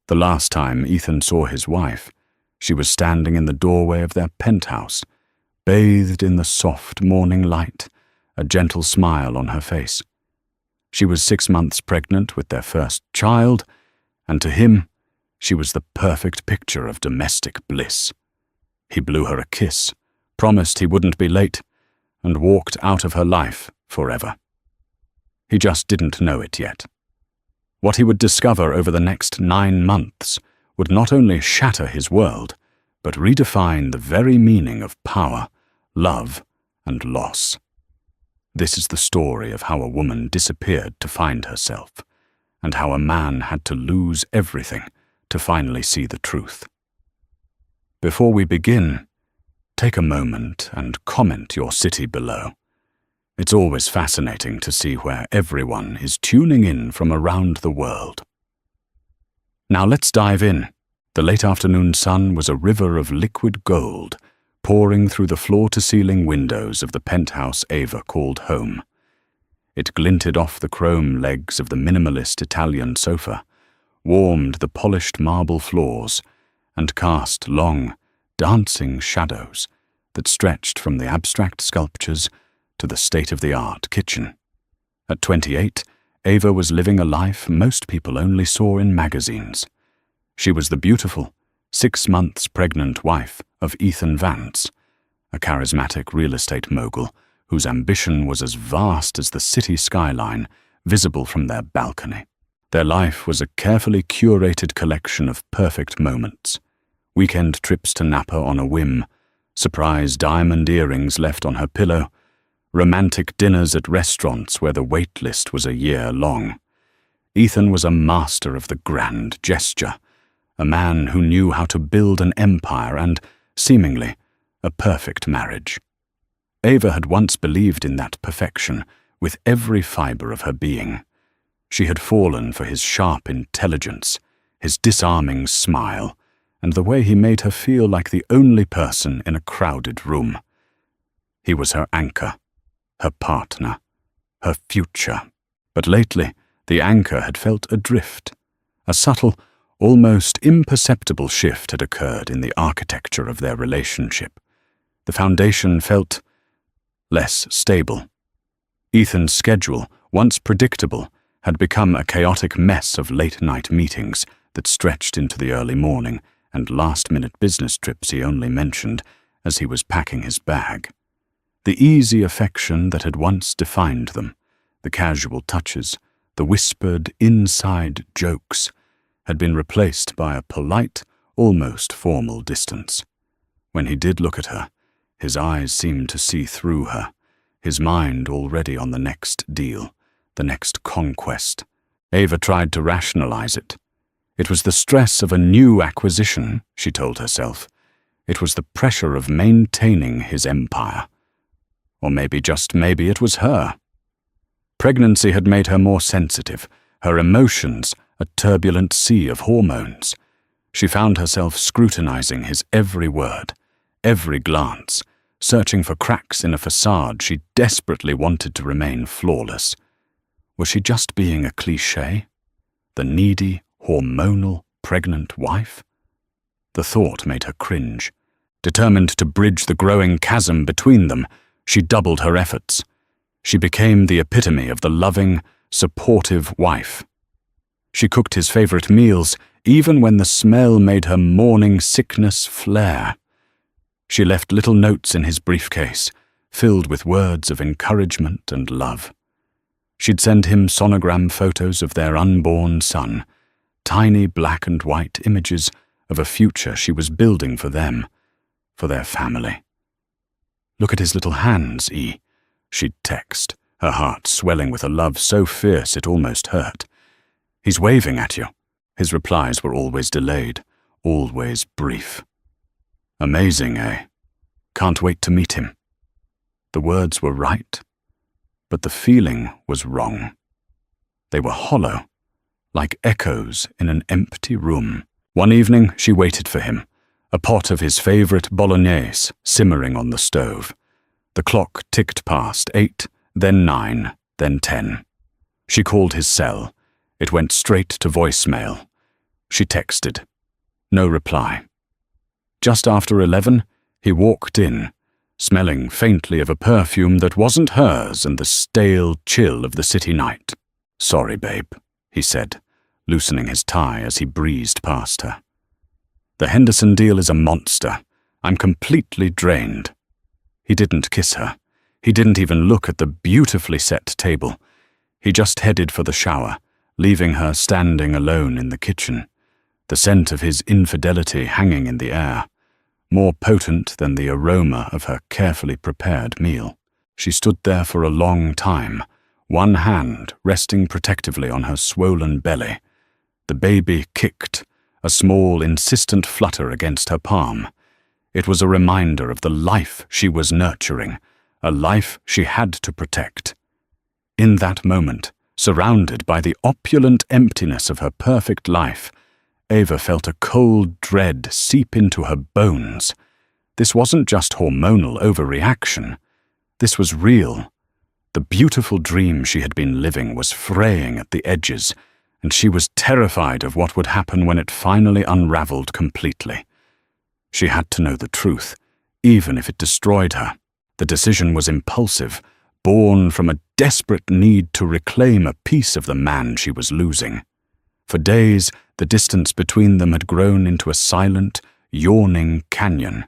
The last time Ethan saw his wife, she was standing in the doorway of their penthouse, bathed in the soft morning light, a gentle smile on her face. She was 6 months pregnant with their first child, and to him, she was the perfect picture of domestic bliss. He blew her a kiss, promised he wouldn't be late, and walked out of her life forever. He just didn't know it yet. What he would discover over the next 9 months would not only shatter his world, but redefine the very meaning of power, love, and loss. This is the story of how a woman disappeared to find herself, and how a man had to lose everything to finally see the truth. Before we begin, take a moment and comment your city below. It's always fascinating to see where everyone is tuning in from around the world. Now let's dive in. The late afternoon sun was a river of liquid gold, pouring through the floor-to-ceiling windows of the penthouse Ava called home. It glinted off the chrome legs of the minimalist Italian sofa, warmed the polished marble floors, and cast long, dancing shadows that stretched from the abstract sculptures to the state-of-the-art kitchen. At 28, Ava was living a life most people only saw in magazines. She was the beautiful, 6 months pregnant wife of Ethan Vance, a charismatic real estate mogul whose ambition was as vast as the city skyline visible from their balcony. Their life was a carefully curated collection of perfect moments. Weekend trips to Napa on a whim, surprise diamond earrings left on her pillow, romantic dinners at restaurants where the wait list was a year long. Ethan was a master of the grand gesture, a man who knew how to build an empire and, seemingly, a perfect marriage. Ava had once believed in that perfection with every fiber of her being. She had fallen for his sharp intelligence, his disarming smile, and the way he made her feel like the only person in a crowded room. He was her anchor, her partner, her future. But lately, the anchor had felt adrift. A subtle, almost imperceptible shift had occurred in the architecture of their relationship. The foundation felt less stable. Ethan's schedule, once predictable, had become a chaotic mess of late-night meetings that stretched into the early morning and last-minute business trips he only mentioned as he was packing his bag. The easy affection that had once defined them, the casual touches, the whispered inside jokes, had been replaced by a polite, almost formal distance. When he did look at her, his eyes seemed to see through her, his mind already on the next deal, the next conquest. Ava tried to rationalize it. It was the stress of a new acquisition, she told herself. It was the pressure of maintaining his empire. Or maybe, just maybe, it was her. Pregnancy had made her more sensitive, her emotions a turbulent sea of hormones. She found herself scrutinizing his every word, every glance, searching for cracks in a facade she desperately wanted to remain flawless. Was she just being a cliché? The needy, hormonal, pregnant wife? The thought made her cringe. Determined to bridge the growing chasm between them, she doubled her efforts. She became the epitome of the loving, supportive wife. She cooked his favorite meals, even when the smell made her morning sickness flare. She left little notes in his briefcase, filled with words of encouragement and love. She'd send him sonogram photos of their unborn son, tiny black and white images of a future she was building for them, for their family. "Look at his little hands, E," she'd text, her heart swelling with a love so fierce it almost hurt. "He's waving at you." His replies were always delayed, always brief. "Amazing, eh? Can't wait to meet him." The words were right, but the feeling was wrong. They were hollow, like echoes in an empty room. One evening she waited for him, a pot of his favorite bolognese simmering on the stove. The clock ticked past 8, then 9, then 10. She called his cell. It went straight to voicemail. She texted. No reply. Just after 11, he walked in, smelling faintly of a perfume that wasn't hers and the stale chill of the city night. Sorry, babe, he said, loosening his tie as he breezed past her. The Henderson deal is a monster. I'm completely drained. He didn't kiss her. He didn't even look at the beautifully set table. He just headed for the shower, leaving her standing alone in the kitchen, the scent of his infidelity hanging in the air, more potent than the aroma of her carefully prepared meal. She stood there for a long time, one hand resting protectively on her swollen belly. The baby kicked, a small, insistent flutter against her palm. It was a reminder of the life she was nurturing, a life she had to protect. In that moment, surrounded by the opulent emptiness of her perfect life, Ava felt a cold dread seep into her bones. This wasn't just hormonal overreaction. This was real. The beautiful dream she had been living was fraying at the edges, and she was terrified of what would happen when it finally unraveled completely. She had to know the truth, even if it destroyed her. The decision was impulsive, born from a desperate need to reclaim a piece of the man she was losing. For days, the distance between them had grown into a silent, yawning canyon.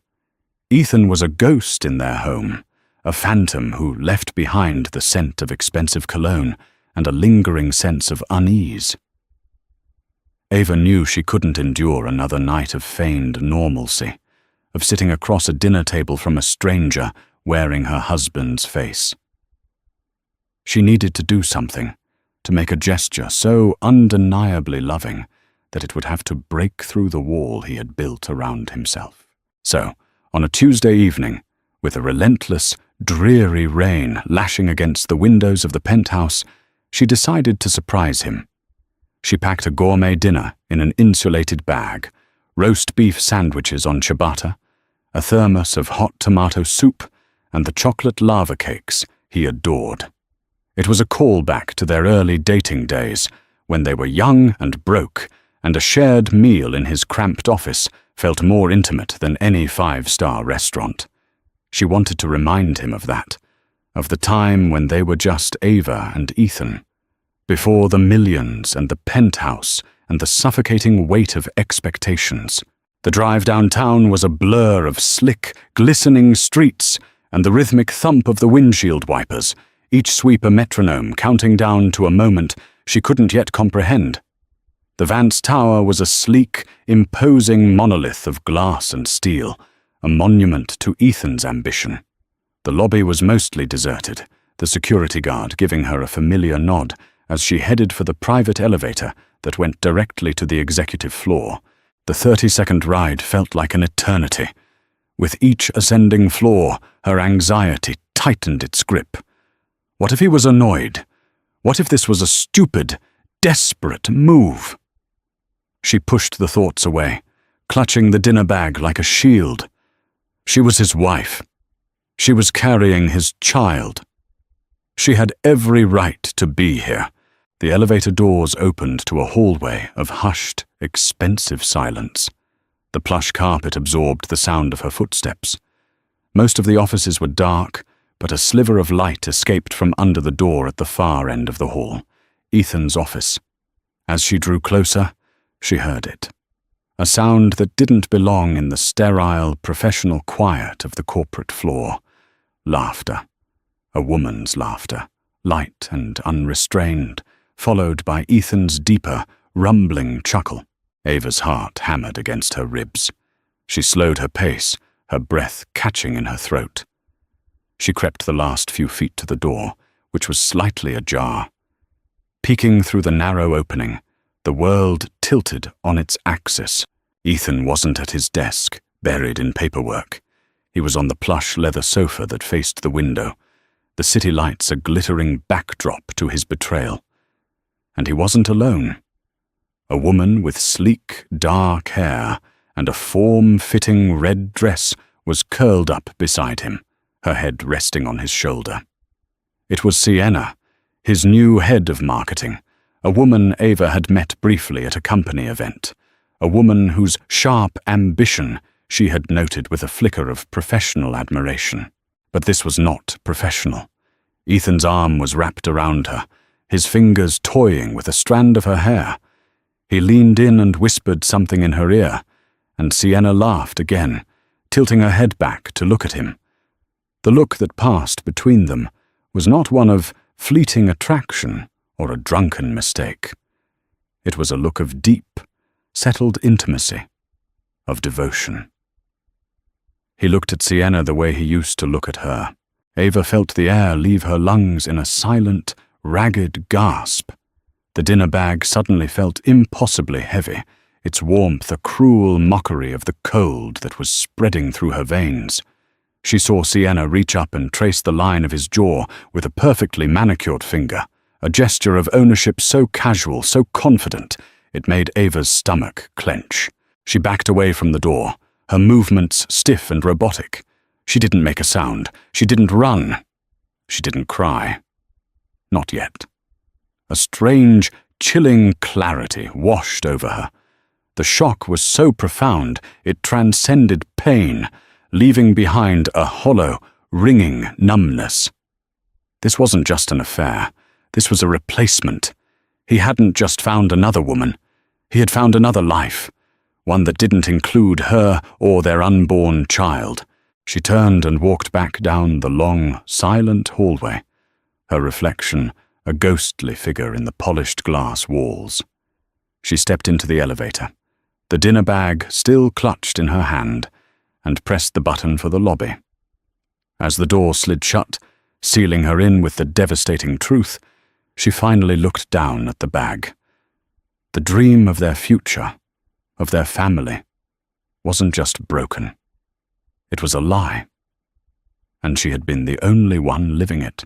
Ethan was a ghost in their home, a phantom who left behind the scent of expensive cologne and a lingering sense of unease. Ava knew she couldn't endure another night of feigned normalcy, of sitting across a dinner table from a stranger wearing her husband's face. She needed to do something, to make a gesture so undeniably loving that it would have to break through the wall he had built around himself. So, on a Tuesday evening, with a relentless, dreary rain lashing against the windows of the penthouse, she decided to surprise him. She packed a gourmet dinner in an insulated bag, roast beef sandwiches on ciabatta, a thermos of hot tomato soup, and the chocolate lava cakes he adored. It was a callback to their early dating days, when they were young and broke, and a shared meal in his cramped office felt more intimate than any five-star restaurant. She wanted to remind him of that, of the time when they were just Ava and Ethan, before the millions and the penthouse and the suffocating weight of expectations. The drive downtown was a blur of slick, glistening streets and the rhythmic thump of the windshield wipers, each sweep a metronome counting down to a moment she couldn't yet comprehend. The Vance Tower was a sleek, imposing monolith of glass and steel, a monument to Ethan's ambition. The lobby was mostly deserted, the security guard giving her a familiar nod as she headed for the private elevator that went directly to the executive floor. The 30-second ride felt like an eternity. With each ascending floor, her anxiety tightened its grip. What if he was annoyed? What if this was a stupid, desperate move? She pushed the thoughts away, clutching the dinner bag like a shield. She was his wife. She was carrying his child. She had every right to be here. The elevator doors opened to a hallway of hushed, expensive silence. The plush carpet absorbed the sound of her footsteps. Most of the offices were dark, but a sliver of light escaped from under the door at the far end of the hall, Ethan's office. As she drew closer, she heard it. A sound that didn't belong in the sterile, professional quiet of the corporate floor. Laughter. A woman's laughter, light and unrestrained, followed by Ethan's deeper, rumbling chuckle. Ava's heart hammered against her ribs. She slowed her pace, her breath catching in her throat. She crept the last few feet to the door, which was slightly ajar. Peeking through the narrow opening, the world tilted on its axis. Ethan wasn't at his desk, buried in paperwork. He was on the plush leather sofa that faced the window, the city lights a glittering backdrop to his betrayal. And he wasn't alone. A woman with sleek, dark hair and a form-fitting red dress was curled up beside him, her head resting on his shoulder. It was Sienna, his new head of marketing, a woman Ava had met briefly at a company event, a woman whose sharp ambition she had noted with a flicker of professional admiration. But this was not professional. Ethan's arm was wrapped around her, his fingers toying with a strand of her hair. He leaned in and whispered something in her ear, and Sienna laughed again, tilting her head back to look at him. The look that passed between them was not one of fleeting attraction or a drunken mistake. It was a look of deep, settled intimacy, of devotion. He looked at Sienna the way he used to look at her. Ava felt the air leave her lungs in a silent, ragged gasp. The dinner bag suddenly felt impossibly heavy, its warmth a cruel mockery of the cold that was spreading through her veins. She saw Sienna reach up and trace the line of his jaw with a perfectly manicured finger, a gesture of ownership so casual, so confident, it made Ava's stomach clench. She backed away from the door, her movements stiff and robotic. She didn't make a sound. She didn't run. She didn't cry. Not yet. A strange, chilling clarity washed over her. The shock was so profound it transcended pain, leaving behind a hollow, ringing numbness. This wasn't just an affair. This was a replacement. He hadn't just found another woman. He had found another life, one that didn't include her or their unborn child. She turned and walked back down the long, silent hallway, her reflection a ghostly figure in the polished glass walls. She stepped into the elevator, the dinner bag still clutched in her hand, and pressed the button for the lobby. As the door slid shut, sealing her in with the devastating truth, she finally looked down at the bag. The dream of their future, of their family, wasn't just broken. It was a lie, and she had been the only one living it.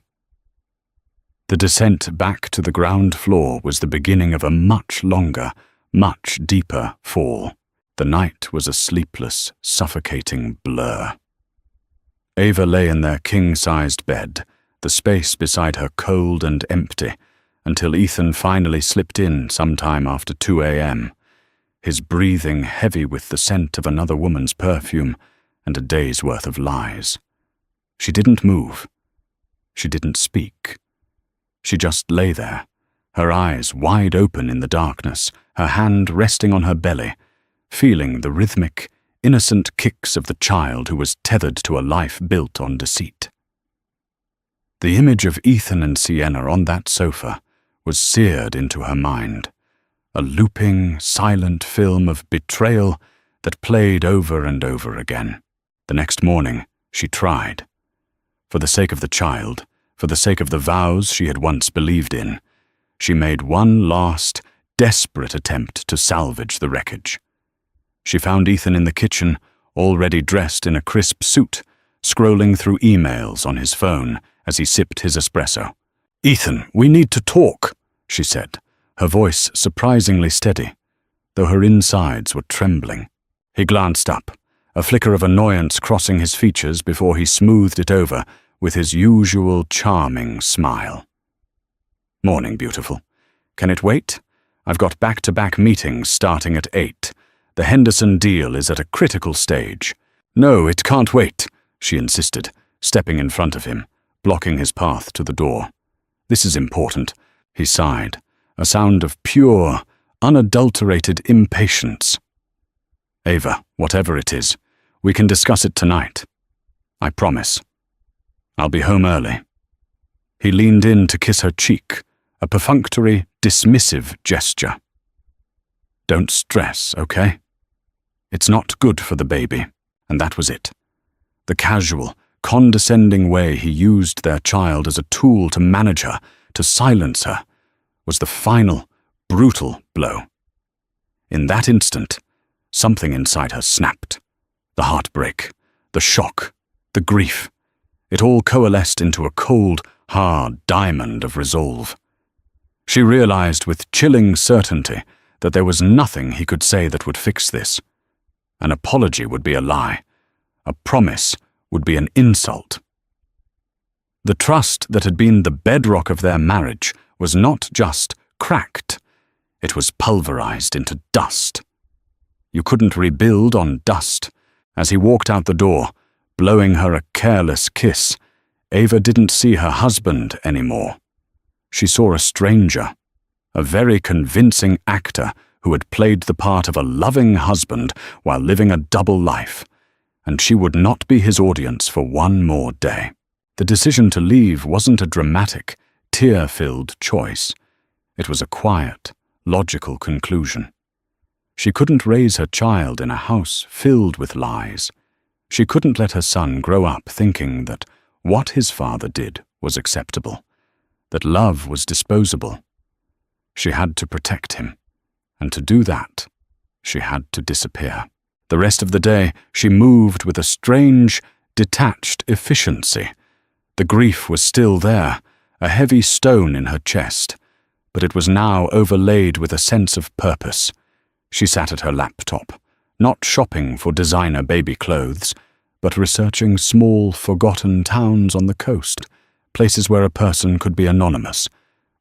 The descent back to the ground floor was the beginning of a much longer, much deeper fall. The night was a sleepless, suffocating blur. Ava lay in their king-sized bed, the space beside her cold and empty, until Ethan finally slipped in sometime after 2 a.m., his breathing heavy with the scent of another woman's perfume and a day's worth of lies. She didn't move. She didn't speak. She just lay there, her eyes wide open in the darkness, her hand resting on her belly, feeling the rhythmic, innocent kicks of the child who was tethered to a life built on deceit. The image of Ethan and Sienna on that sofa was seared into her mind, a looping, silent film of betrayal that played over and over again. The next morning, she tried. For the sake of the child, for the sake of the vows she had once believed in, she made one last, desperate attempt to salvage the wreckage. She found Ethan in the kitchen, already dressed in a crisp suit, scrolling through emails on his phone as he sipped his espresso. "Ethan, we need to talk," she said, her voice surprisingly steady, though her insides were trembling. He glanced up, a flicker of annoyance crossing his features before he smoothed it over with his usual charming smile. "Morning, beautiful. Can it wait? I've got back-to-back meetings starting at 8. The Henderson deal is at a critical stage." "No, it can't wait," she insisted, stepping in front of him, blocking his path to the door. "This is important," he sighed, a sound of pure, unadulterated impatience. "Ava, whatever it is, we can discuss it tonight. I promise. I'll be home early." He leaned in to kiss her cheek, a perfunctory, dismissive gesture. "Don't stress, okay? It's not good for the baby," and that was it. The casual, condescending way he used their child as a tool to manage her, to silence her, was the final, brutal blow. In that instant, something inside her snapped. The heartbreak, the shock, the grief. It all coalesced into a cold, hard diamond of resolve. She realized with chilling certainty that there was nothing he could say that would fix this. An apology would be a lie. A promise would be an insult. The trust that had been the bedrock of their marriage was not just cracked, it was pulverized into dust. You couldn't rebuild on dust. As he walked out the door, blowing her a careless kiss, Ava didn't see her husband anymore. She saw a stranger, a very convincing actor who had played the part of a loving husband while living a double life, and she would not be his audience for one more day. The decision to leave wasn't a dramatic, tear-filled choice. It was a quiet, logical conclusion. She couldn't raise her child in a house filled with lies. She couldn't let her son grow up thinking that what his father did was acceptable, that love was disposable. She had to protect him, and to do that, she had to disappear. The rest of the day, she moved with a strange, detached efficiency. The grief was still there, a heavy stone in her chest, but it was now overlaid with a sense of purpose. She sat at her laptop, not shopping for designer baby clothes, but researching small, forgotten towns on the coast, places where a person could be anonymous,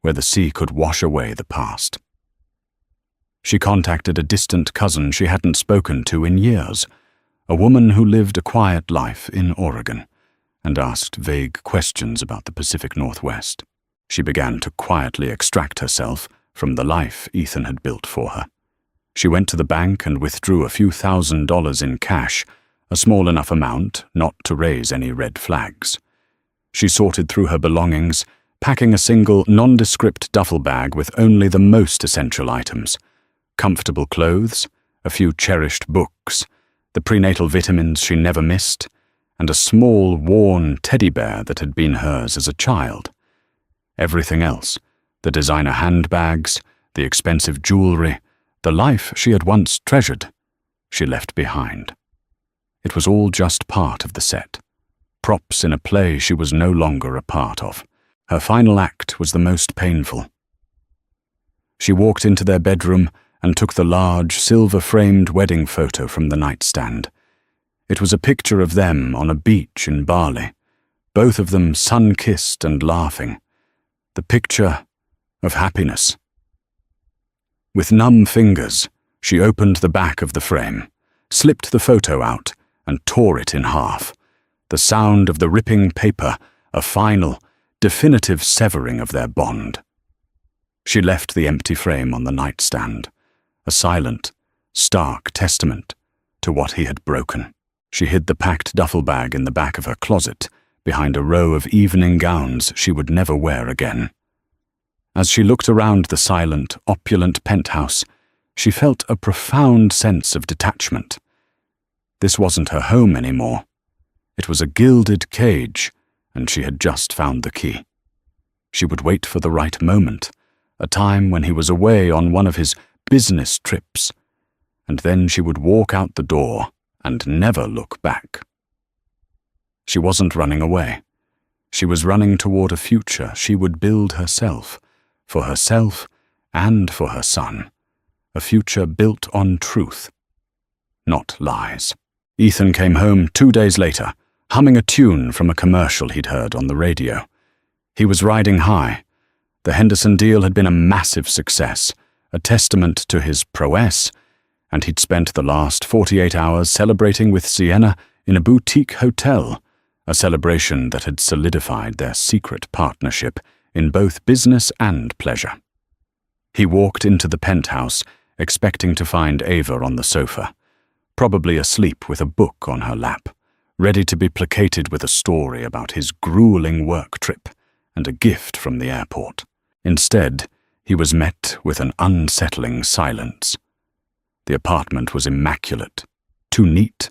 where the sea could wash away the past. She contacted a distant cousin she hadn't spoken to in years, a woman who lived a quiet life in Oregon, and asked vague questions about the Pacific Northwest. She began to quietly extract herself from the life Ethan had built for her. She went to the bank and withdrew a few $1,000s in cash, a small enough amount not to raise any red flags. She sorted through her belongings, packing a single, nondescript duffel bag with only the most essential items: comfortable clothes, a few cherished books, the prenatal vitamins she never missed, and a small, worn teddy bear that had been hers as a child. Everything else, the designer handbags, the expensive jewelry, the life she had once treasured, she left behind. It was all just part of the set, props in a play she was no longer a part of. Her final act was the most painful. She walked into their bedroom and took the large, silver-framed wedding photo from the nightstand. It was a picture of them on a beach in Bali, both of them sun-kissed and laughing. The picture of happiness. With numb fingers, she opened the back of the frame, slipped the photo out, and tore it in half. The sound of the ripping paper, a final, definitive severing of their bond. She left the empty frame on the nightstand, a silent, stark testament to what he had broken. She hid the packed duffel bag in the back of her closet, behind a row of evening gowns she would never wear again. As she looked around the silent, opulent penthouse, she felt a profound sense of detachment. This wasn't her home anymore. It was a gilded cage, and she had just found the key. She would wait for the right moment, a time when he was away on one of his business trips, and then she would walk out the door and never look back. She wasn't running away. She was running toward a future she would build herself, for herself and for her son, a future built on truth, not lies. Ethan came home 2 days later, humming a tune from a commercial he'd heard on the radio. He was riding high. The Henderson deal had been a massive success, a testament to his prowess, and he'd spent the last 48 hours celebrating with Sienna in a boutique hotel, a celebration that had solidified their secret partnership in both business and pleasure. He walked into the penthouse, expecting to find Ava on the sofa, probably asleep with a book on her lap, ready to be placated with a story about his grueling work trip and a gift from the airport. Instead, he was met with an unsettling silence. The apartment was immaculate, too neat.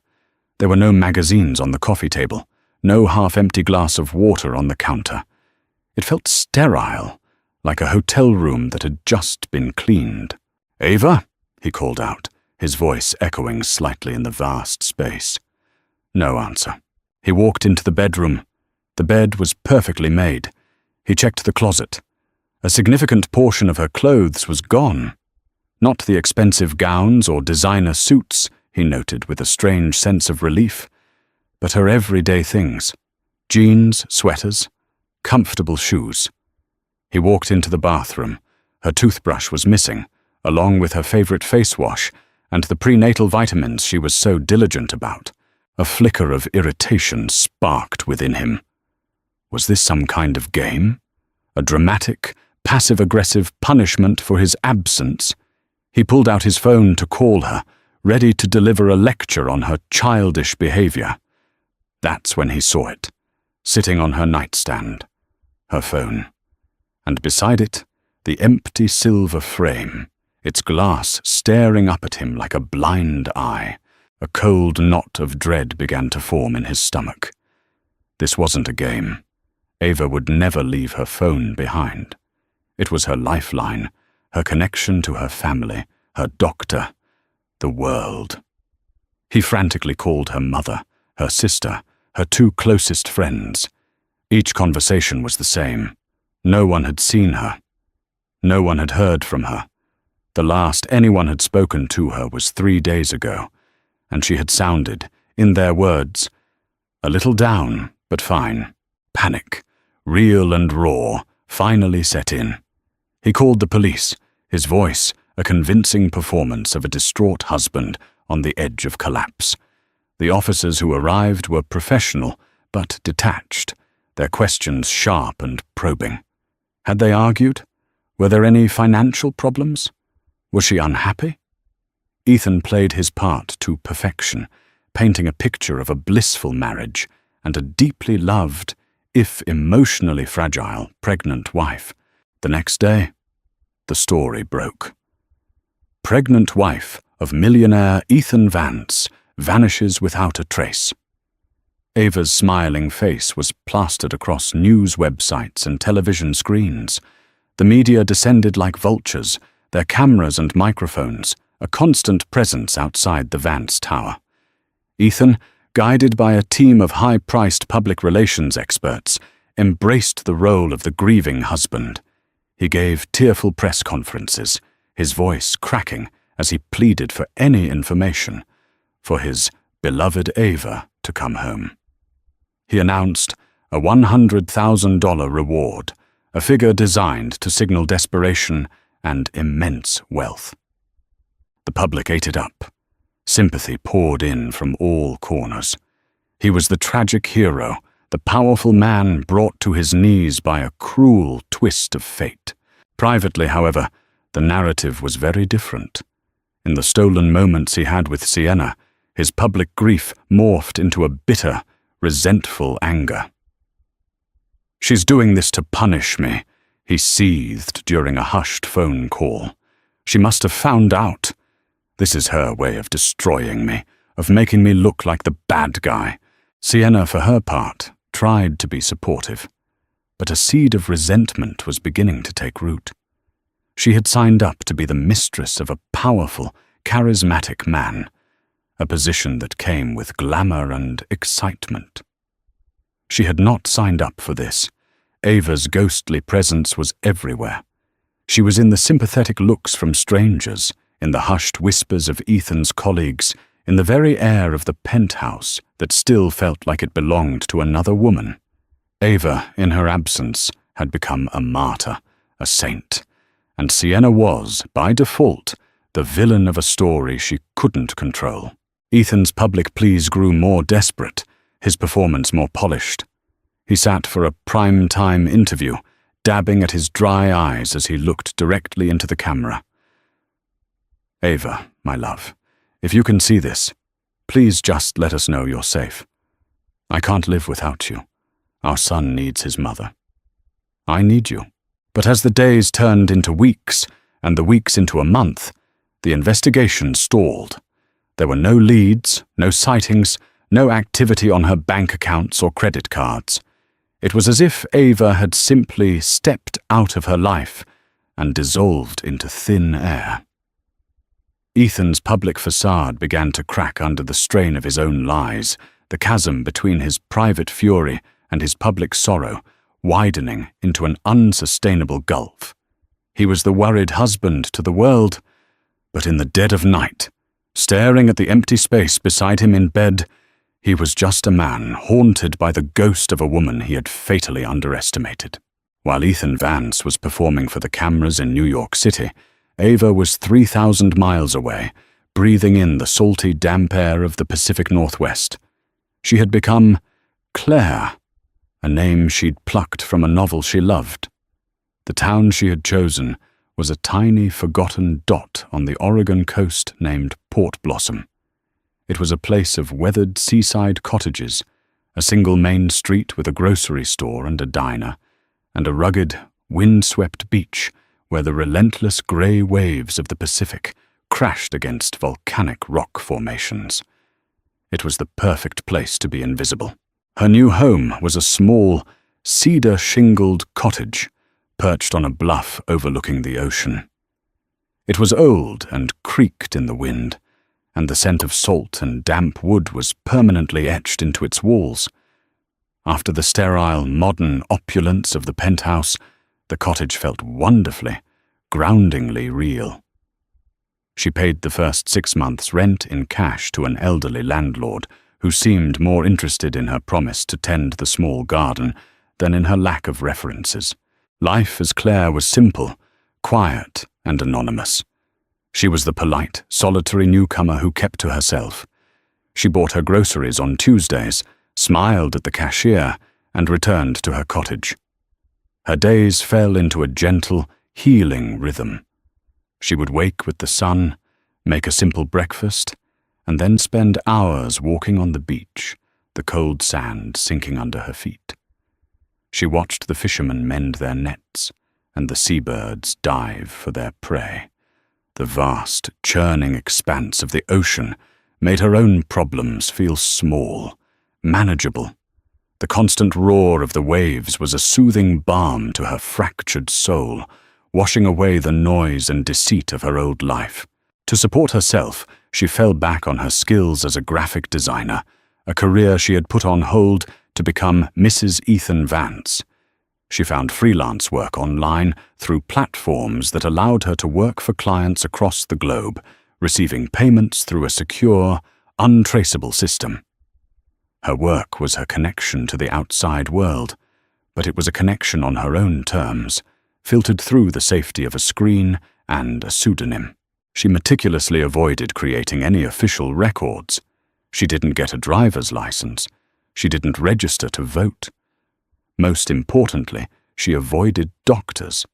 There were no magazines on the coffee table, no half-empty glass of water on the counter. It felt sterile, like a hotel room that had just been cleaned. "Ava?" he called out, his voice echoing slightly in the vast space. No answer. He walked into the bedroom. The bed was perfectly made. He checked the closet. A significant portion of her clothes was gone. Not the expensive gowns or designer suits, he noted with a strange sense of relief, but her everyday things: jeans, sweaters, comfortable shoes. He walked into the bathroom. Her toothbrush was missing, along with her favorite face wash, And the prenatal vitamins she was so diligent about. A flicker of irritation sparked within him. Was this some kind of game? A dramatic, passive-aggressive punishment for his absence? He pulled out his phone to call her, ready to deliver a lecture on her childish behavior. That's when he saw it, sitting on her nightstand, her phone. And beside it, the empty silver frame, its glass staring up at him like a blind eye. A cold knot of dread began to form in his stomach. This wasn't a game. Ava would never leave her phone behind. It was her lifeline, her connection to her family, her doctor, the world. He frantically called her mother, her sister, her two closest friends. Each conversation was the same. No one had seen her. No one had heard from her. The last anyone had spoken to her was 3 days ago, and she had sounded, in their words, a little down, but fine. Panic, real and raw, finally set in. He called the police, his voice a convincing performance of a distraught husband on the edge of collapse. The officers who arrived were professional, but detached, their questions sharp and probing. Had they argued? Were there any financial problems? Was she unhappy? Ethan played his part to perfection, painting a picture of a blissful marriage and a deeply loved, if emotionally fragile, pregnant wife. The next day, the story broke. Pregnant wife of millionaire Ethan Vance vanishes without a trace. Ava's smiling face was plastered across news websites and television screens. The media descended like vultures, their cameras and microphones, a constant presence outside the Vance Tower. Ethan, guided by a team of high-priced public relations experts, embraced the role of the grieving husband. He gave tearful press conferences, his voice cracking as he pleaded for any information, for his beloved Ava to come home. He announced a $100,000 reward, a figure designed to signal desperation and immense wealth. The public ate it up. Sympathy poured in from all corners. He was the tragic hero, the powerful man brought to his knees by a cruel twist of fate. Privately, however, the narrative was very different. In the stolen moments he had with Sienna, his public grief morphed into a bitter, resentful anger. "She's doing this to punish me," he seethed during a hushed phone call. "She must have found out. This is her way of destroying me, of making me look like the bad guy." Sienna, for her part, tried to be supportive, but a seed of resentment was beginning to take root. She had signed up to be the mistress of a powerful, charismatic man, a position that came with glamour and excitement. She had not signed up for this. Ava's ghostly presence was everywhere. She was in the sympathetic looks from strangers, in the hushed whispers of Ethan's colleagues, in the very air of the penthouse that still felt like it belonged to another woman. Ava, in her absence, had become a martyr, a saint, and Sienna was, by default, the villain of a story she couldn't control. Ethan's public pleas grew more desperate, his performance more polished. He sat for a prime-time interview, dabbing at his dry eyes as he looked directly into the camera. "Ava, my love, if you can see this, please just let us know you're safe. I can't live without you. Our son needs his mother. I need you." But as the days turned into weeks, and the weeks into a month, the investigation stalled. There were no leads, no sightings, no activity on her bank accounts or credit cards. It was as if Ava had simply stepped out of her life and dissolved into thin air. Ethan's public facade began to crack under the strain of his own lies, the chasm between his private fury and his public sorrow widening into an unsustainable gulf. He was the worried husband to the world, but in the dead of night, staring at the empty space beside him in bed, he was just a man haunted by the ghost of a woman he had fatally underestimated. While Ethan Vance was performing for the cameras in New York City, Ava was 3,000 miles away, breathing in the salty, damp air of the Pacific Northwest. She had become Claire, a name she'd plucked from a novel she loved. The town she had chosen was a tiny, forgotten dot on the Oregon coast named Port Blossom. It was a place of weathered seaside cottages, a single main street with a grocery store and a diner, and a rugged, wind-swept beach where the relentless grey waves of the Pacific crashed against volcanic rock formations. It was the perfect place to be invisible. Her new home was a small, cedar-shingled cottage perched on a bluff overlooking the ocean. It was old and creaked in the wind, and the scent of salt and damp wood was permanently etched into its walls. After the sterile, modern opulence of the penthouse, the cottage felt wonderfully, groundingly real. She paid the first 6 months' rent in cash to an elderly landlord who seemed more interested in her promise to tend the small garden than in her lack of references. Life as Claire was simple, quiet, and anonymous. She was the polite, solitary newcomer who kept to herself. She bought her groceries on Tuesdays, smiled at the cashier, and returned to her cottage. Her days fell into a gentle, healing rhythm. She would wake with the sun, make a simple breakfast, and then spend hours walking on the beach, the cold sand sinking under her feet. She watched the fishermen mend their nets, and the seabirds dive for their prey. The vast, churning expanse of the ocean made her own problems feel small, manageable. The constant roar of the waves was a soothing balm to her fractured soul, washing away the noise and deceit of her old life. To support herself, she fell back on her skills as a graphic designer, a career she had put on hold to become Mrs. Ethan Vance. She found freelance work online through platforms that allowed her to work for clients across the globe, receiving payments through a secure, untraceable system. Her work was her connection to the outside world, but it was a connection on her own terms, filtered through the safety of a screen and a pseudonym. She meticulously avoided creating any official records. She didn't get a driver's license. She didn't register to vote. Most importantly, she avoided doctors.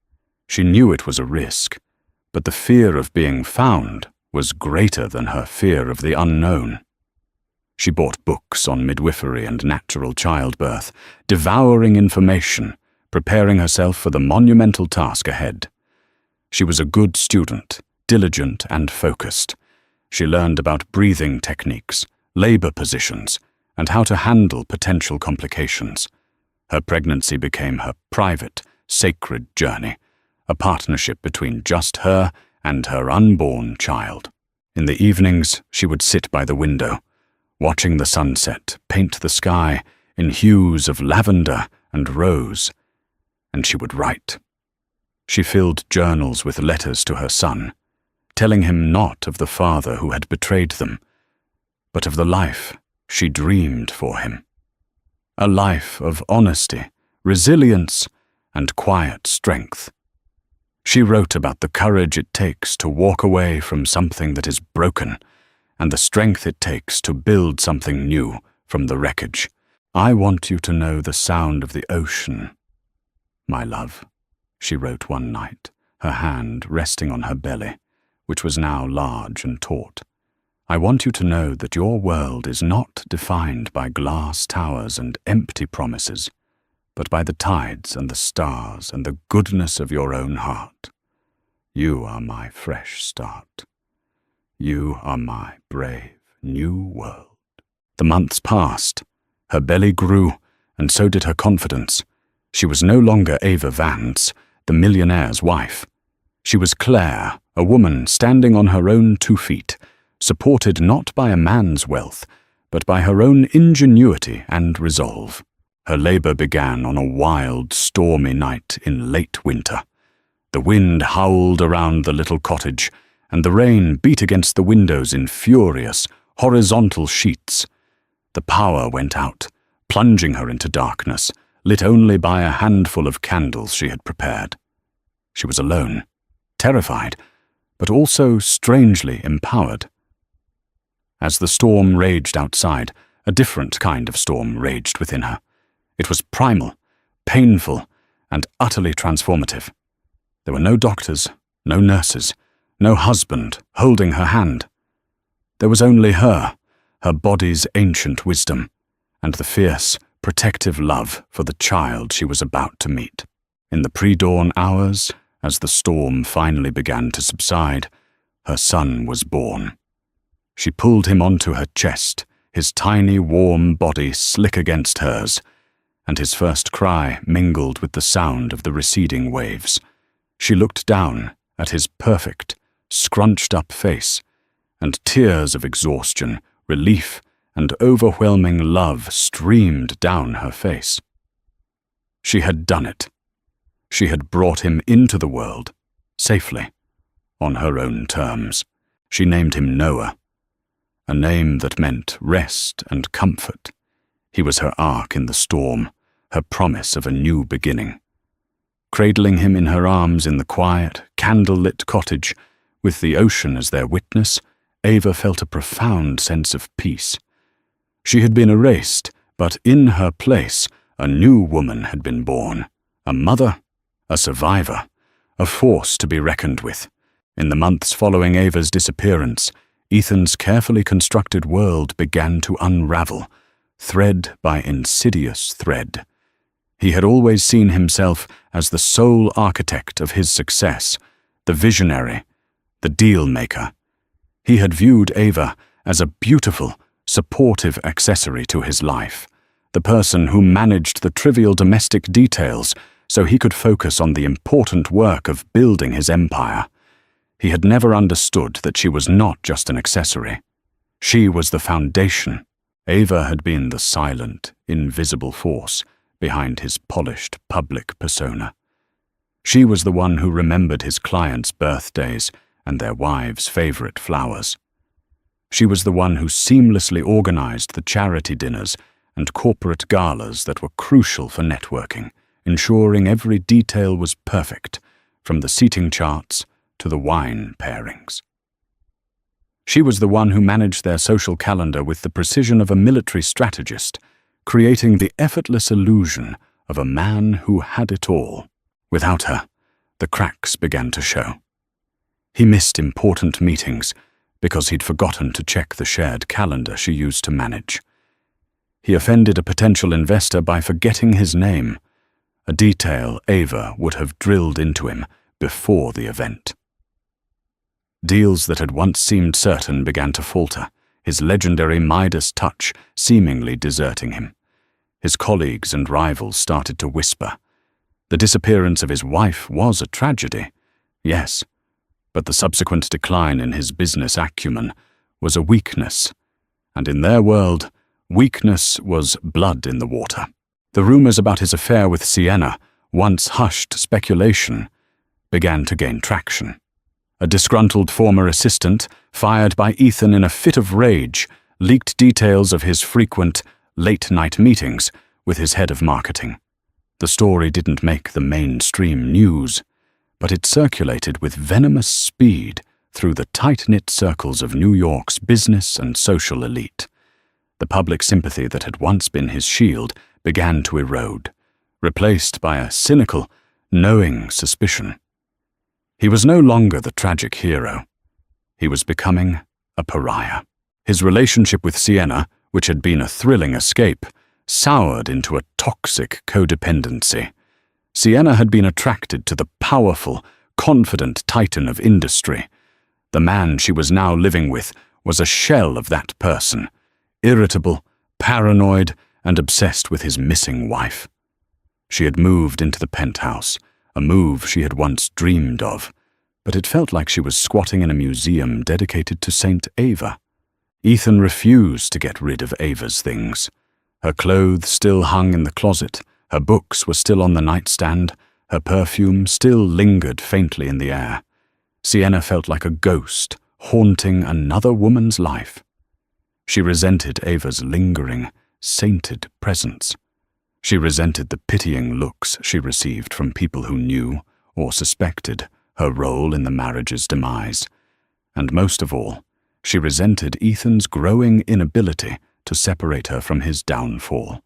She knew it was a risk, but the fear of being found was greater than her fear of the unknown. She bought books on midwifery and natural childbirth, devouring information, preparing herself for the monumental task ahead. She was a good student, diligent and focused. She learned about breathing techniques, labor positions, and how to handle potential complications. Her pregnancy became her private, sacred journey, a partnership between just her and her unborn child. In the evenings, she would sit by the window, watching the sunset paint the sky in hues of lavender and rose, and she would write. She filled journals with letters to her son, telling him not of the father who had betrayed them, but of the life she dreamed for him. A life of honesty, resilience, and quiet strength. She wrote about the courage it takes to walk away from something that is broken, and the strength it takes to build something new from the wreckage. I want you to know the sound of the ocean, my love, she wrote one night, her hand resting on her belly, which was now large and taut. I want you to know that your world is not defined by glass towers and empty promises, but by the tides and the stars and the goodness of your own heart. You are my fresh start. You are my brave new world. The months passed. Her belly grew, and so did her confidence. She was no longer Ava Vance, the millionaire's wife. She was Claire, a woman standing on her own 2 feet, supported not by a man's wealth, but by her own ingenuity and resolve. Her labor began on a wild, stormy night in late winter. The wind howled around the little cottage, and the rain beat against the windows in furious, horizontal sheets. The power went out, plunging her into darkness, lit only by a handful of candles she had prepared. She was alone, terrified, but also strangely empowered. As the storm raged outside, a different kind of storm raged within her. It was primal, painful, and utterly transformative. There were no doctors, no nurses, no husband holding her hand. There was only her body's ancient wisdom, and the fierce, protective love for the child she was about to meet. In the pre-dawn hours, as the storm finally began to subside, her son was born. She pulled him onto her chest, his tiny, warm body slick against hers, and his first cry mingled with the sound of the receding waves. She looked down at his perfect, scrunched-up face, and tears of exhaustion, relief, and overwhelming love streamed down her face. She had done it. She had brought him into the world, safely, on her own terms. She named him Noah, a name that meant rest and comfort. He was her ark in the storm, her promise of a new beginning. Cradling him in her arms in the quiet, candle-lit cottage, with the ocean as their witness, Ava felt a profound sense of peace. She had been erased, but in her place, a new woman had been born. A mother, a survivor, a force to be reckoned with. In the months following Ava's disappearance, Ethan's carefully constructed world began to unravel, thread by insidious thread. He had always seen himself as the sole architect of his success, the visionary, the deal-maker. He had viewed Ava as a beautiful, supportive accessory to his life, the person who managed the trivial domestic details so he could focus on the important work of building his empire. He had never understood that she was not just an accessory. She was the foundation. Ava had been the silent, invisible force behind his polished public persona. She was the one who remembered his clients' birthdays and their wives' favorite flowers. She was the one who seamlessly organized the charity dinners and corporate galas that were crucial for networking, ensuring every detail was perfect, from the seating charts to the wine pairings. She was the one who managed their social calendar with the precision of a military strategist, creating the effortless illusion of a man who had it all. Without her, the cracks began to show. He missed important meetings because he'd forgotten to check the shared calendar she used to manage. He offended a potential investor by forgetting his name, a detail Ava would have drilled into him before the event. Deals that had once seemed certain began to falter, his legendary Midas touch seemingly deserting him. His colleagues and rivals started to whisper. The disappearance of his wife was a tragedy, yes, but the subsequent decline in his business acumen was a weakness, and in their world, weakness was blood in the water. The rumors about his affair with Sienna, once hushed speculation, began to gain traction. A disgruntled former assistant, fired by Ethan in a fit of rage, leaked details of his frequent, late-night meetings with his head of marketing. The story didn't make the mainstream news, but it circulated with venomous speed through the tight-knit circles of New York's business and social elite. The public sympathy that had once been his shield began to erode, replaced by a cynical, knowing suspicion. He was no longer the tragic hero. He was becoming a pariah. His relationship with Sienna, which had been a thrilling escape, soured into a toxic codependency. Sienna had been attracted to the powerful, confident titan of industry. The man she was now living with was a shell of that person, irritable, paranoid, and obsessed with his missing wife. She had moved into the penthouse, a move she had once dreamed of, but it felt like she was squatting in a museum dedicated to Saint Ava. Ethan refused to get rid of Ava's things. Her clothes still hung in the closet, her books were still on the nightstand, her perfume still lingered faintly in the air. Sienna felt like a ghost haunting another woman's life. She resented Ava's lingering, sainted presence. She resented the pitying looks she received from people who knew or suspected her role in the marriage's demise. And most of all, She resented Ethan's growing inability to separate her from his downfall.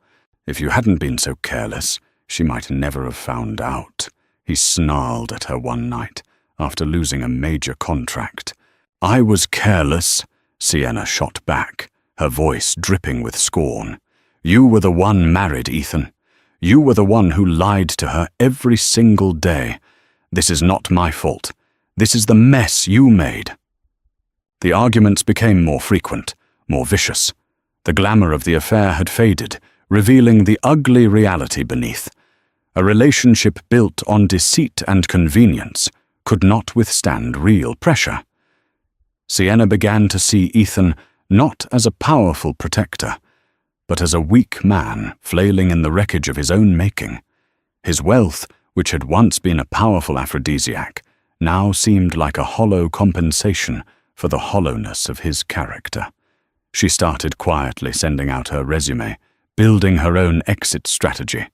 "If you hadn't been so careless, she might never have found out," he snarled at her one night after losing a major contract. "I was careless," Sienna shot back, her voice dripping with scorn. "You were the one married, Ethan. You were the one who lied to her every single day. This is not my fault. This is the mess you made." The arguments became more frequent, more vicious. The glamour of the affair had faded, revealing the ugly reality beneath. A relationship built on deceit and convenience could not withstand real pressure. Sienna began to see Ethan not as a powerful protector, but as a weak man flailing in the wreckage of his own making. His wealth, which had once been a powerful aphrodisiac, now seemed like a hollow compensation for the hollowness of his character. She started quietly sending out her resume, building her own exit strategy.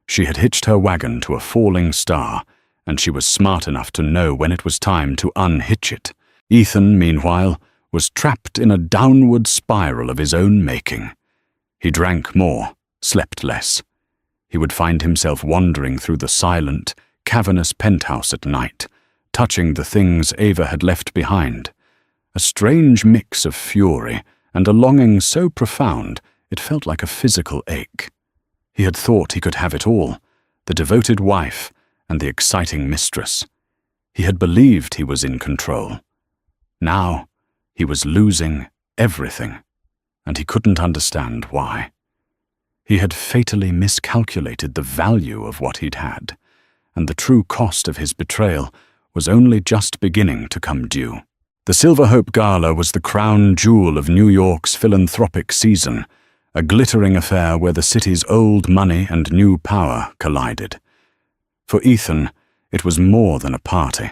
She had hitched her wagon to a falling star, and she was smart enough to know when it was time to unhitch it. Ethan, meanwhile, was trapped in a downward spiral of his own making. He drank more, slept less. He would find himself wandering through the silent, cavernous penthouse at night, touching the things Ava had left behind. A strange mix of fury and a longing so profound it felt like a physical ache. He had thought he could have it all, the devoted wife and the exciting mistress. He had believed he was in control. Now he was losing everything, and he couldn't understand why. He had fatally miscalculated the value of what he'd had, and the true cost of his betrayal was only just beginning to come due. The Silver Hope Gala was the crown jewel of New York's philanthropic season, a glittering affair where the city's old money and new power collided. For Ethan, it was more than a party.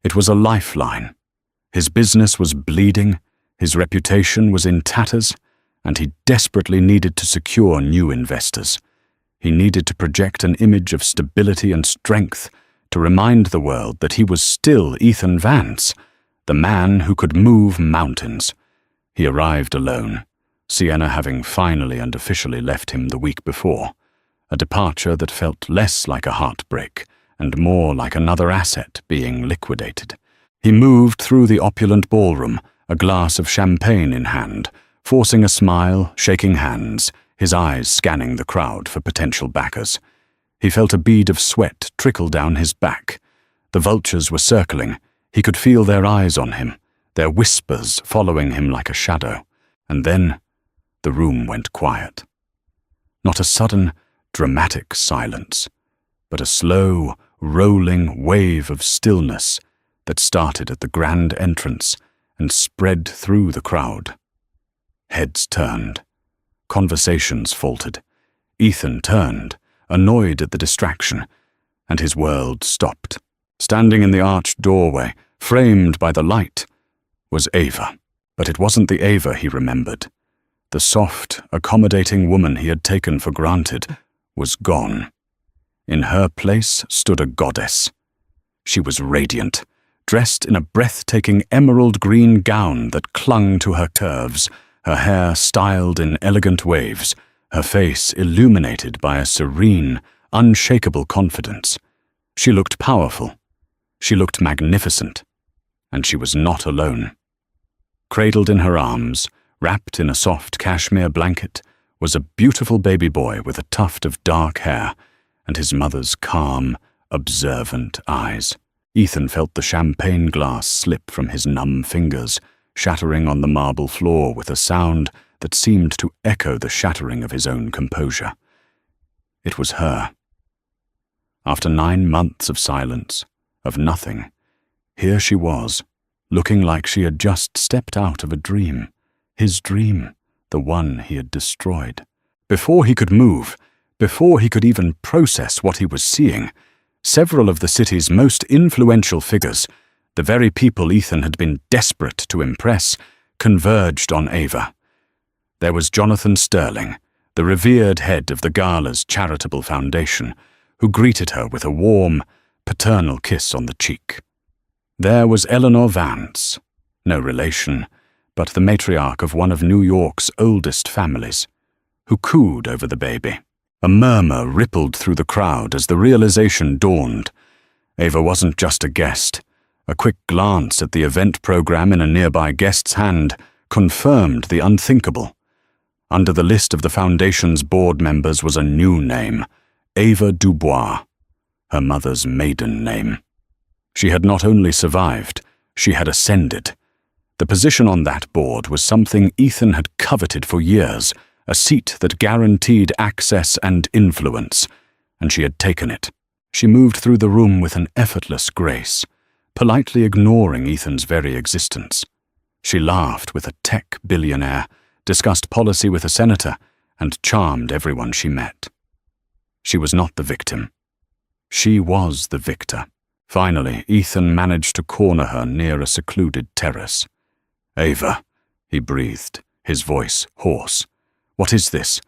It was a lifeline. His business was bleeding, his reputation was in tatters, and he desperately needed to secure new investors. He needed to project an image of stability and strength, to remind the world that he was still Ethan Vance, the man who could move mountains. He arrived alone, Sienna having finally and officially left him the week before, a departure that felt less like a heartbreak and more like another asset being liquidated. He moved through the opulent ballroom, a glass of champagne in hand, forcing a smile, shaking hands, his eyes scanning the crowd for potential backers. He felt a bead of sweat trickle down his back. The vultures were circling. He could feel their eyes on him, their whispers following him like a shadow. And then the room went quiet. Not a sudden, dramatic silence, but a slow, rolling wave of stillness that started at the grand entrance and spread through the crowd. Heads turned. Conversations faltered. Ethan turned, annoyed at the distraction, and his world stopped. Standing in the arched doorway, framed by the light, was Ava. But it wasn't the Ava he remembered. The soft, accommodating woman he had taken for granted was gone. In her place stood a goddess. She was radiant, dressed in a breathtaking emerald green gown that clung to her curves, her hair styled in elegant waves, her face illuminated by a serene, unshakable confidence. She looked powerful. She looked magnificent. And she was not alone. Cradled in her arms, wrapped in a soft cashmere blanket, was a beautiful baby boy with a tuft of dark hair and his mother's calm, observant eyes. Ethan felt the champagne glass slip from his numb fingers, shattering on the marble floor with a sound that seemed to echo the shattering of his own composure. It was her. After 9 months of silence, of nothing, here she was, looking like she had just stepped out of a dream, his dream, the one he had destroyed. Before he could move, before he could even process what he was seeing, several of the city's most influential figures, the very people Ethan had been desperate to impress, converged on Ava. There was Jonathan Sterling, the revered head of the gala's charitable foundation, who greeted her with a warm, paternal kiss on the cheek. There was Eleanor Vance, no relation, but the matriarch of one of New York's oldest families, who cooed over the baby. A murmur rippled through the crowd as the realization dawned. Ava wasn't just a guest. A quick glance at the event program in a nearby guest's hand confirmed the unthinkable. Under the list of the Foundation's board members was a new name, Ava Dubois, her mother's maiden name. She had not only survived, she had ascended. The position on that board was something Ethan had coveted for years, a seat that guaranteed access and influence, and she had taken it. She moved through the room with an effortless grace, politely ignoring Ethan's very existence. She laughed with a tech billionaire, discussed policy with a senator, and charmed everyone she met. She was not the victim. She was the victor. Finally, Ethan managed to corner her near a secluded terrace. "Ava," he breathed, his voice hoarse. "What is this?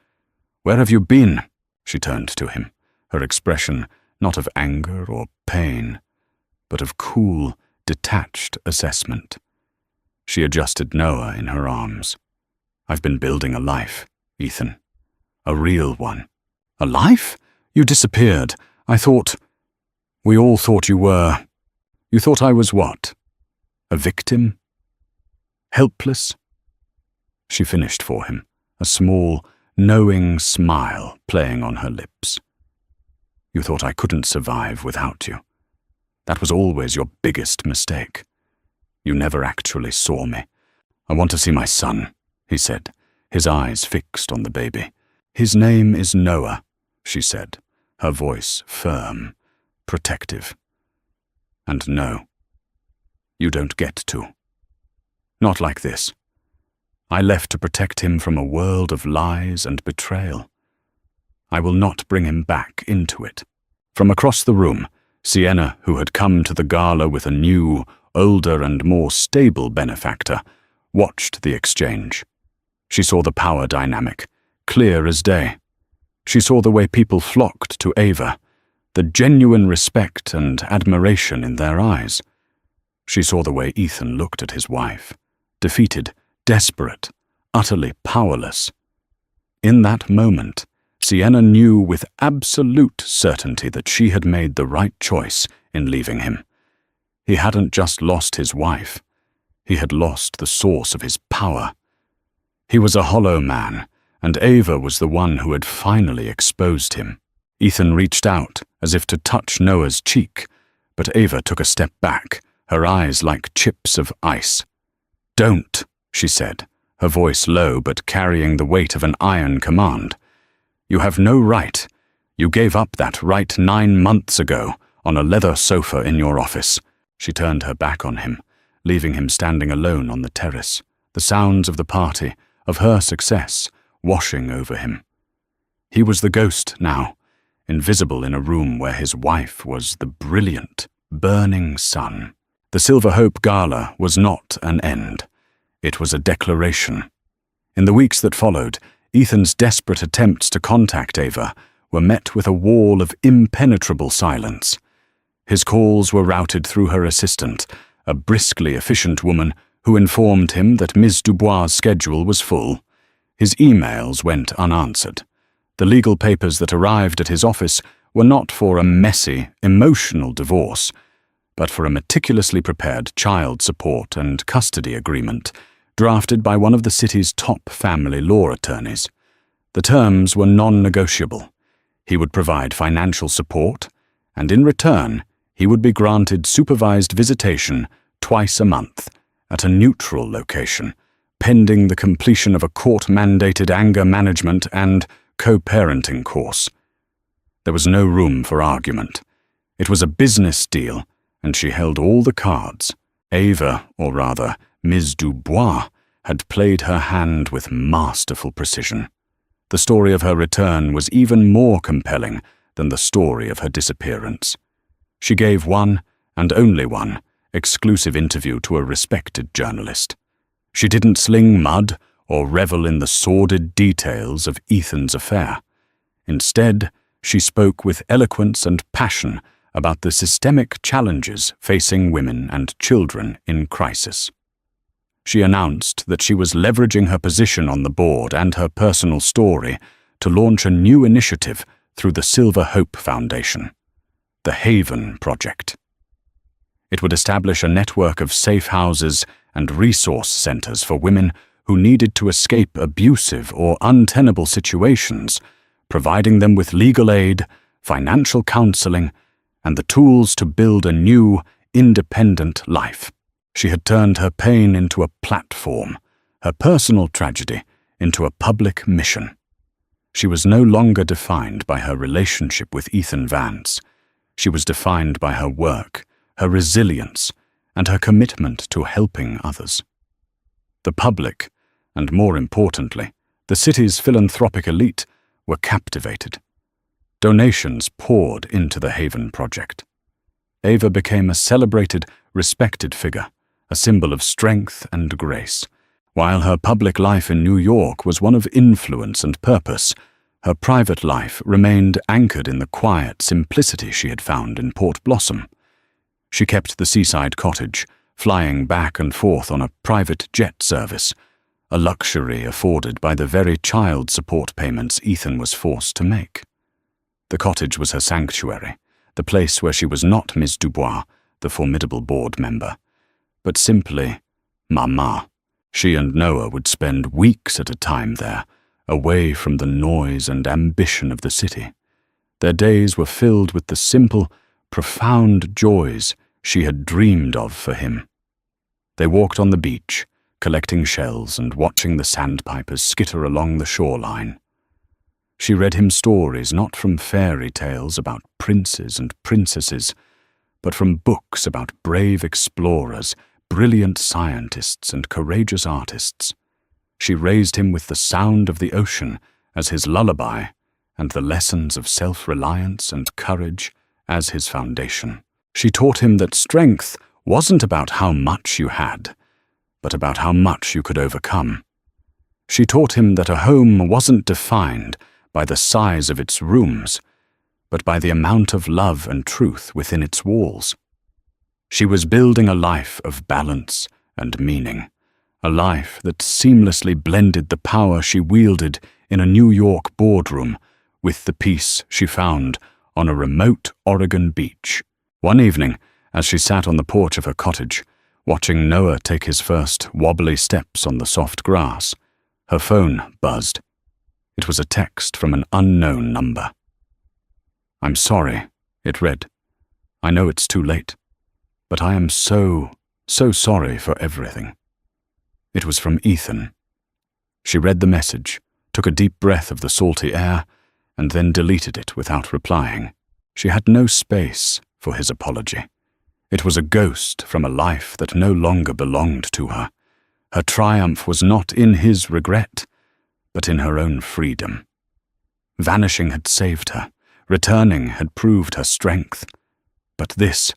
Where have you been?" She turned to him, her expression not of anger or pain, but of cool, detached assessment. She adjusted Noah in her arms. "I've been building a life, Ethan. A real one." "A life? You disappeared. We all thought you were. You thought I was what? A victim? Helpless?" She finished for him, a small, knowing smile playing on her lips. "You thought I couldn't survive without you. That was always your biggest mistake. You never actually saw me. I want to see my son," he said, his eyes fixed on the baby. "His name is Noah," she said, her voice firm, protective. "And no, you don't get to. Not like this. I left to protect him from a world of lies and betrayal. I will not bring him back into it." From across the room, Sienna, who had come to the gala with a new, older and more stable benefactor, watched the exchange. She saw the power dynamic, clear as day. She saw the way people flocked to Ava, the genuine respect and admiration in their eyes. She saw the way Ethan looked at his wife, defeated, desperate, utterly powerless. In that moment, Sienna knew with absolute certainty that she had made the right choice in leaving him. He hadn't just lost his wife. He had lost the source of his power. He was a hollow man, and Ava was the one who had finally exposed him. Ethan reached out, as if to touch Noah's cheek, but Ava took a step back, her eyes like chips of ice. "Don't," she said, her voice low but carrying the weight of an iron command. "You have no right. You gave up that right 9 months ago on a leather sofa in your office." She turned her back on him, leaving him standing alone on the terrace, the sounds of the party, of her success, washing over him. He was the ghost now, invisible in a room where his wife was the brilliant, burning sun. The Silver Hope Gala was not an end. It was a declaration. In the weeks that followed, Ethan's desperate attempts to contact Ava were met with a wall of impenetrable silence. His calls were routed through her assistant, a briskly efficient woman who informed him that Ms. Dubois' schedule was full. His emails went unanswered. The legal papers that arrived at his office were not for a messy, emotional divorce, but for a meticulously prepared child support and custody agreement drafted by one of the city's top family law attorneys. The terms were non-negotiable. He would provide financial support, and in return, he would be granted supervised visitation twice a month at a neutral location, pending the completion of a court-mandated anger management and co-parenting course. There was no room for argument. It was a business deal, and she held all the cards. Ava, or rather, Ms. Dubois, had played her hand with masterful precision. The story of her return was even more compelling than the story of her disappearance. She gave one, and only one, exclusive interview to a respected journalist. She didn't sling mud or revel in the sordid details of Ethan's affair. Instead, she spoke with eloquence and passion about the systemic challenges facing women and children in crisis. She announced that she was leveraging her position on the board and her personal story to launch a new initiative through the Silver Hope Foundation, the Haven Project. It would establish a network of safe houses and resource centers for women who needed to escape abusive or untenable situations, providing them with legal aid, financial counseling, and the tools to build a new, independent life. She had turned her pain into a platform, her personal tragedy into a public mission. She was no longer defined by her relationship with Ethan Vance. She was defined by her work, her resilience, and her commitment to helping others. The public, and more importantly, the city's philanthropic elite, were captivated. Donations poured into the Haven Project. Ava became a celebrated, respected figure, a symbol of strength and grace. While her public life in New York was one of influence and purpose, her private life remained anchored in the quiet simplicity she had found in Port Blossom. She kept the seaside cottage, flying back and forth on a private jet service, a luxury afforded by the very child support payments Ethan was forced to make. The cottage was her sanctuary, the place where she was not Miss Dubois, the formidable board member, but simply Mama. She and Noah would spend weeks at a time there, away from the noise and ambition of the city. Their days were filled with the simple, profound joys she had dreamed of for him. They walked on the beach, collecting shells and watching the sandpipers skitter along the shoreline. She read him stories not from fairy tales about princes and princesses, but from books about brave explorers, brilliant scientists, and courageous artists. She raised him with the sound of the ocean as his lullaby and the lessons of self-reliance and courage as his foundation. She taught him that strength wasn't about how much you had, but about how much you could overcome. She taught him that a home wasn't defined by the size of its rooms, but by the amount of love and truth within its walls. She was building a life of balance and meaning, a life that seamlessly blended the power she wielded in a New York boardroom with the peace she found on a remote Oregon beach. One evening, as she sat on the porch of her cottage, watching Noah take his first wobbly steps on the soft grass, her phone buzzed. It was a text from an unknown number. "I'm sorry," it read. "I know it's too late, but I am so sorry for everything." It was from Ethan. She read the message, took a deep breath of the salty air, and then deleted it without replying. She had no space for his apology. It was a ghost from a life that no longer belonged to her. Her triumph was not in his regret, but in her own freedom. Vanishing had saved her. Returning had proved her strength. But this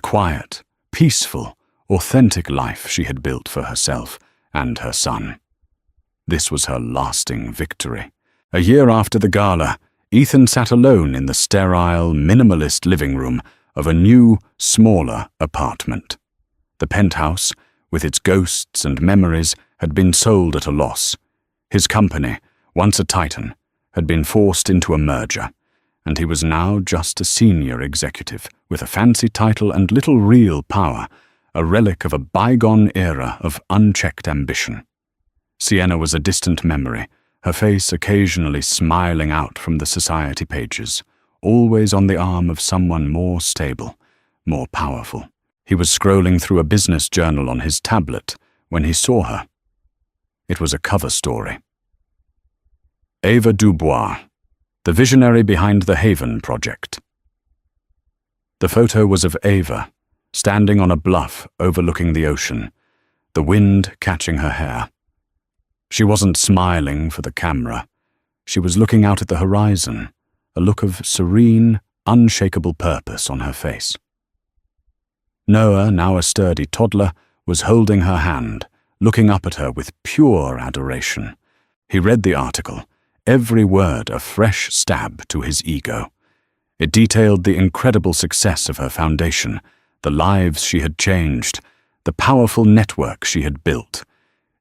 quiet, peaceful, authentic life she had built for herself and her son. This was her lasting victory. A year after the gala, Ethan sat alone in the sterile, minimalist living room of a new, smaller apartment. The penthouse, with its ghosts and memories, had been sold at a loss. His company, once a titan, had been forced into a merger, and he was now just a senior executive with a fancy title and little real power, a relic of a bygone era of unchecked ambition. Sienna was a distant memory, her face occasionally smiling out from the society pages, always on the arm of someone more stable, more powerful. He was scrolling through a business journal on his tablet when he saw her. It was a cover story. Ava Dubois, the visionary behind the Haven Project. The photo was of Ava, standing on a bluff overlooking the ocean, the wind catching her hair. She wasn't smiling for the camera. She was looking out at the horizon, a look of serene, unshakable purpose on her face. Noah, now a sturdy toddler, was holding her hand, looking up at her with pure adoration. He read the article, every word a fresh stab to his ego. It detailed the incredible success of her foundation, the lives she had changed, the powerful network she had built.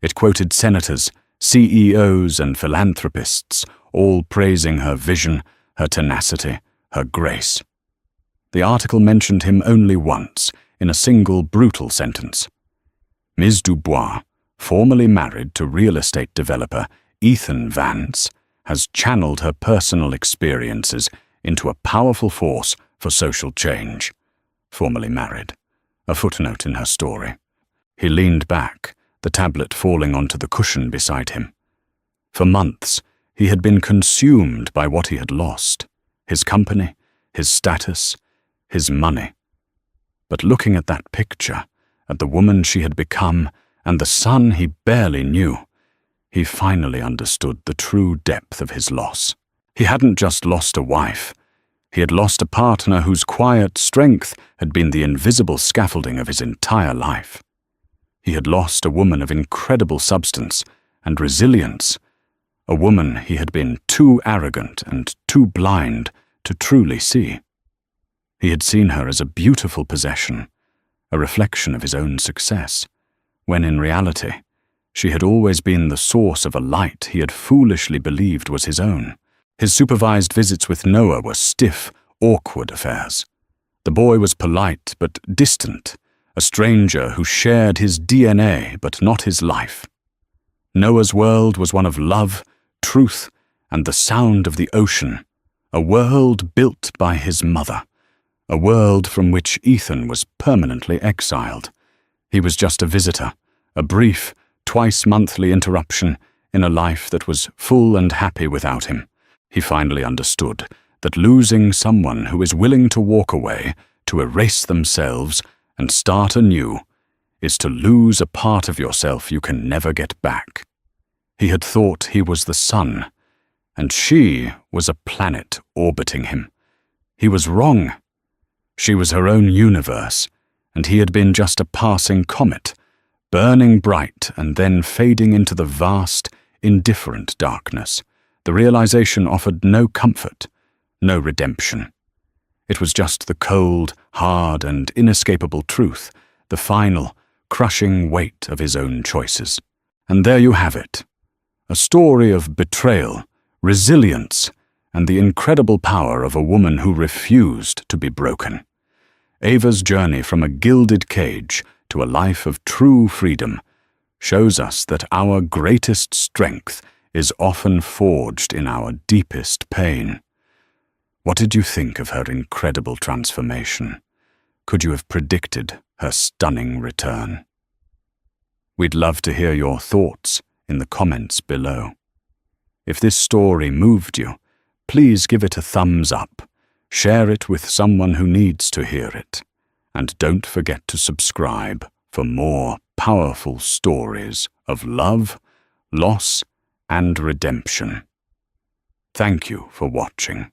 It quoted senators, CEOs, and philanthropists, all praising her vision, her tenacity, her grace. The article mentioned him only once, in a single brutal sentence. Ms. Dubois, formerly married to real estate developer Ethan Vance, has channeled her personal experiences into a powerful force for social change. Formerly married. A footnote in her story. He leaned back, the tablet falling onto the cushion beside him. For months, he had been consumed by what he had lost. His company, his status, his money. But looking at that picture, at the woman she had become, and the son he barely knew, he finally understood the true depth of his loss. He hadn't just lost a wife. He had lost a partner whose quiet strength had been the invisible scaffolding of his entire life. He had lost a woman of incredible substance and resilience, a woman he had been too arrogant and too blind to truly see. He had seen her as a beautiful possession, a reflection of his own success, when in reality, she had always been the source of a light he had foolishly believed was his own. His supervised visits with Noah were stiff, awkward affairs. The boy was polite but distant, a stranger who shared his DNA but not his life. Noah's world was one of love, truth, and the sound of the ocean, a world built by his mother, a world from which Ethan was permanently exiled. He was just a visitor, a brief, twice-monthly interruption in a life that was full and happy without him. He finally understood that losing someone who is willing to walk away, to erase themselves and start anew, is to lose a part of yourself you can never get back. He had thought he was the sun, and she was a planet orbiting him. He was wrong. She was her own universe, and he had been just a passing comet, burning bright and then fading into the vast, indifferent darkness. The realization offered no comfort, no redemption. It was just the cold, hard, and inescapable truth, the final, crushing weight of his own choices. And there you have it, a story of betrayal, resilience, and the incredible power of a woman who refused to be broken. Ava's journey from a gilded cage to a life of true freedom shows us that our greatest strength is often forged in our deepest pain. What did you think of her incredible transformation? Could you have predicted her stunning return? We'd love to hear your thoughts in the comments below. If this story moved you, please give it a thumbs up, share it with someone who needs to hear it, and don't forget to subscribe for more powerful stories of love, loss, and redemption. Thank you for watching.